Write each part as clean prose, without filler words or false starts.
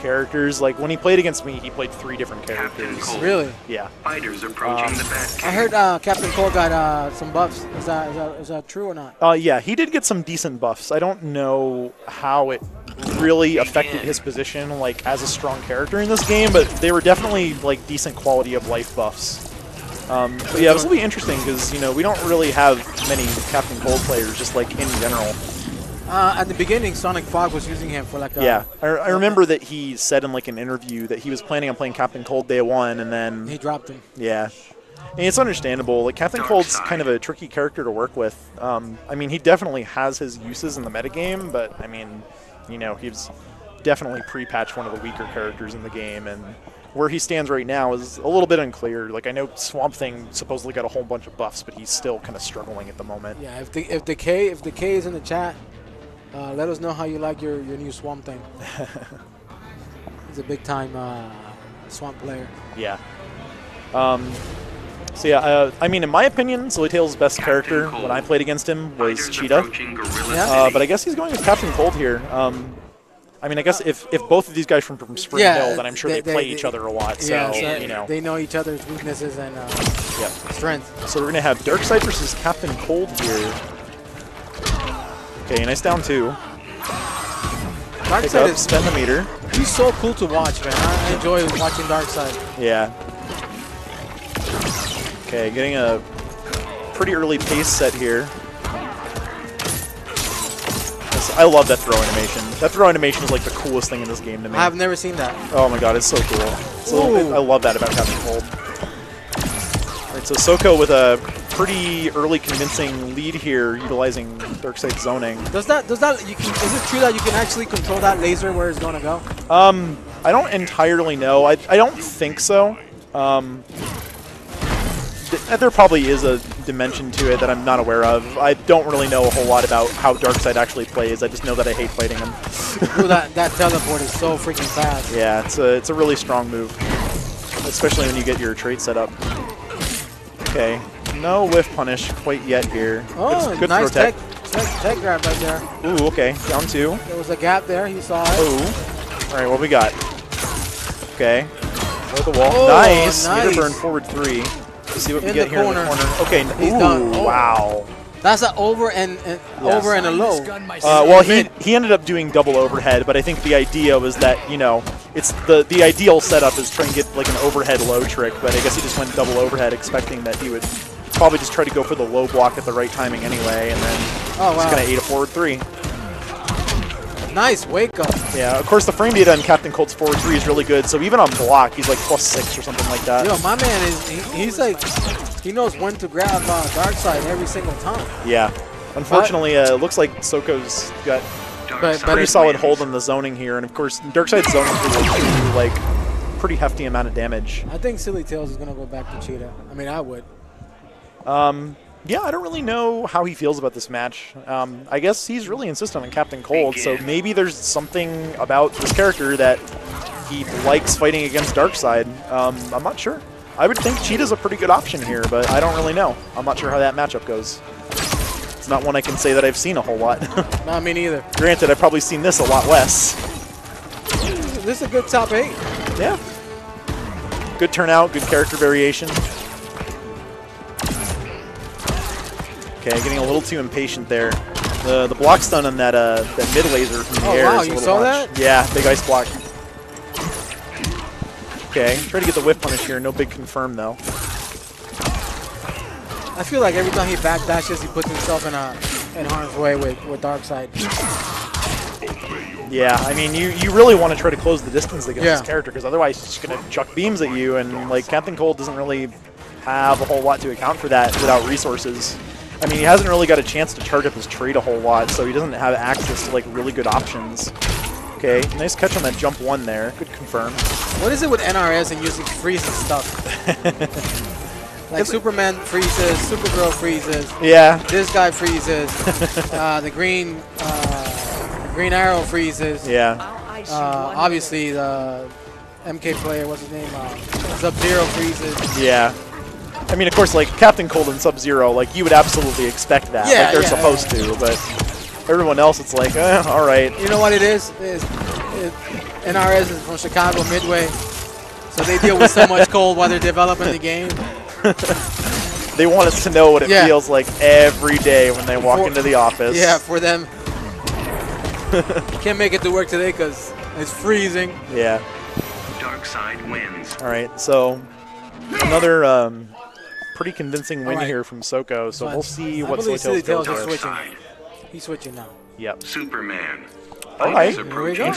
characters. Like when he played against me, he played 3 different characters. Really? Yeah. Fighters approaching the back. I heard Captain Cole got some buffs. Is that true or not? Yeah, he did get some decent buffs. I don't know how it really affected his position like as a strong character in this game, but they were definitely like decent quality of life buffs. But yeah, it was really interesting because, you know, we don't really have many Captain Cold players just like in general. At the beginning, Sonic Fog was using him for like a... Yeah, I remember that he said in like an interview that he was planning on playing Captain Cold day 1 and then... He dropped him. Yeah. And it's understandable. Like Captain Cold's kind of a tricky character to work with. I mean, he definitely has his uses in the metagame, but I mean, you know, he's definitely pre-patched one of the weaker characters in the game, and where he stands right now is a little bit unclear. Like I know Swamp Thing supposedly got a whole bunch of buffs, but he's still kind of struggling at the moment. Yeah, if the K is in the chat, let us know how you like your new Swamp Thing. He's a big time Swamp player. Yeah. So yeah, I mean, in my opinion, SILLYTAILS' best character when I played against him was Cheetah. But I guess he's going with Captain Cold here. I mean, I guess if both of these guys from Spring Hill, then I'm sure they play each other a lot. So, you know, they know each other's weaknesses and strengths. So we're gonna have Darkseid versus Captain Cold here. Okay, nice down 2. Darkseid is spend the meter. He's so cool to watch, man. I enjoy watching Darkseid. Yeah. Okay, getting a pretty early pace set here. I love that throw animation. That throw animation is like the coolest thing in this game to me. I've never seen that. Oh my god, it's so cool. So I love that about Captain Cold. Alright, so SOKO with a pretty early convincing lead here, utilizing Darkseid zoning. Is it true that you can actually control that laser where it's gonna go? I don't entirely know. I don't think so. There probably is a dimension to it that I'm not aware of. I don't really know a whole lot about how Darkseid actually plays. I just know that I hate fighting him. Ooh, that teleport is so freaking fast. Yeah, it's a really strong move, especially when you get your trait set up. Okay, no whiff punish quite yet here. Oh, good nice tech grab right there. Ooh, okay, down 2. There was a gap there. He saw it. Ooh. All right, what we got? Okay, over the wall. Oh, nice. nice. Meter burn forward 3. Let's see what we get here in the corner. Okay, he's done. Oh. Wow. That's an over and over and a low. Well, he ended up doing double overhead, but I think the idea was that, you know, it's the ideal setup is try and get like an overhead low trick, but I guess he just went double overhead expecting that he would probably just try to go for the low block at the right timing anyway, and then just going to 8 a forward 3. Nice wake up. Yeah, of course the frame data in Captain Cold's forward 3 is really good, so even on block, he's like +6 or something like that. Yo, my man he's like, he knows when to grab Darkseid every single time. Yeah. Unfortunately, it looks like SOKO's got pretty solid hold on the zoning here, and of course Darkseid's zoning will do like pretty hefty amount of damage. I think SILLYTAILS is gonna go back to Cheetah. I mean, I would. Yeah, I don't really know how he feels about this match. I guess he's really insistent on Captain Cold, so maybe there's something about this character that he likes fighting against Darkseid. I'm not sure. I would think Cheetah's a pretty good option here, but I don't really know. I'm not sure how that matchup goes. It's not one I can say that I've seen a whole lot. Not me neither. Granted, I've probably seen this a lot less. This is a good top 8. Yeah. Good turnout, good character variation. Okay, getting a little too impatient there. The block stun on that mid laser from the air. Oh wow, is a you little saw much. that? Yeah, big ice block. Okay, try to get the whiff punish here. No big confirm though. I feel like every time he backdashes, he puts himself in harm's way with Darkseid. Yeah, I mean, you really want to try to close the distance against this character, because otherwise he's just going to chuck beams at you, and like Captain Cold doesn't really have a whole lot to account for that without resources. I mean, he hasn't really got a chance to charge up his trade a whole lot, so he doesn't have access to like really good options. Okay, nice catch on that jump 1 there. Good confirm. What is it with NRS and using freeze and stuff? Like Superman freezes, Supergirl freezes. Yeah. This guy freezes. The Green Arrow freezes. Yeah. Obviously the MK player, what's his name? Sub-Zero freezes. Yeah. I mean, of course, like Captain Cold and Sub-Zero, like you would absolutely expect that. Yeah, like they're supposed to, but everyone else, it's like, all right. You know what it is? NRS is from Chicago Midway, so they deal with so much cold while they're developing the game. They want us to know what it feels like every day when they walk into the office. Yeah, for them. Can't make it to work today because it's freezing. Yeah. Dark side wins. All right, so another pretty convincing win here from SOKO. So we'll see what SILLYTAILS goes is with. switching. He's switching now. Yep. Superman. All right. Here we go.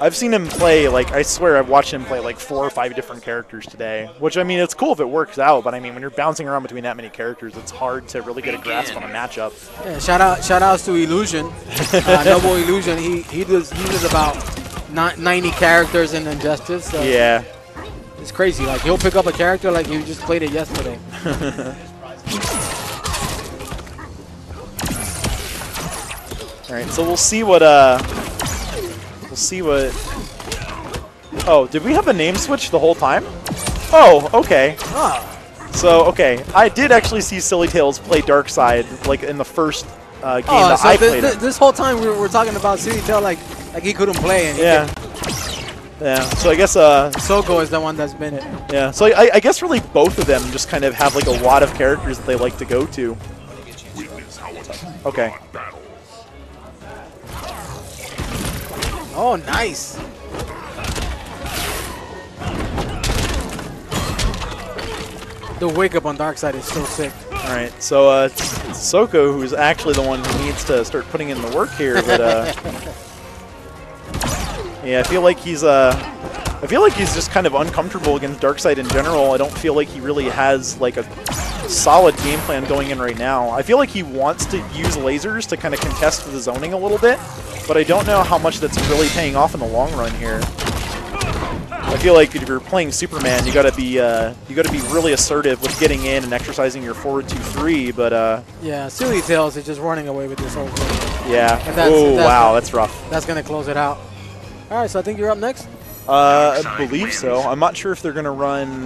I've seen him play, like, I swear I've watched him play like 4 or 5 different characters today, which, I mean, it's cool if it works out, but I mean, when you're bouncing around between that many characters, it's hard to really get a grasp on a matchup. Yeah, shout outs to Illusion, Noble Illusion. He does about 90 characters in Injustice. So Yeah. it's crazy. Like, he'll pick up a character like he just played it yesterday. All right, so we'll see what Oh, did we have a name switch the whole time? Oh, okay. So, okay, I did actually see SILLYTAILS play Darkseid, like, in the first game that I played. This whole time we're talking about SILLYTAIL like he couldn't play. And yeah. Yeah, so I guess SOKO is the one that's been it. Yeah, so I guess really both of them just kind of have like a lot of characters that they like to go to. Okay. Oh, nice. The wake up on Darkseid is so sick. All right, so it's SOKO who's actually the one who needs to start putting in the work here, but yeah, I feel like he's just kind of uncomfortable against Darkseid in general. I don't feel like he really has like a solid game plan going in right now. I feel like he wants to use lasers to kind of contest the zoning a little bit, but I don't know how much that's really paying off in the long run here. I feel like if you're playing Superman, you gotta be really assertive with getting in and exercising your forward 2-3. But yeah, SILLYTAILS is just running away with this whole thing. Yeah. Oh wow, that's rough. That's gonna close it out. All right, so I think you're up next. I believe so. I'm not sure if they're gonna run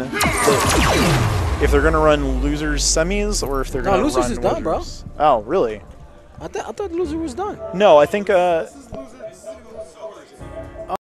losers semis or if they're gonna losers run is done, bro. Oh really? I thought loser was done. No, I think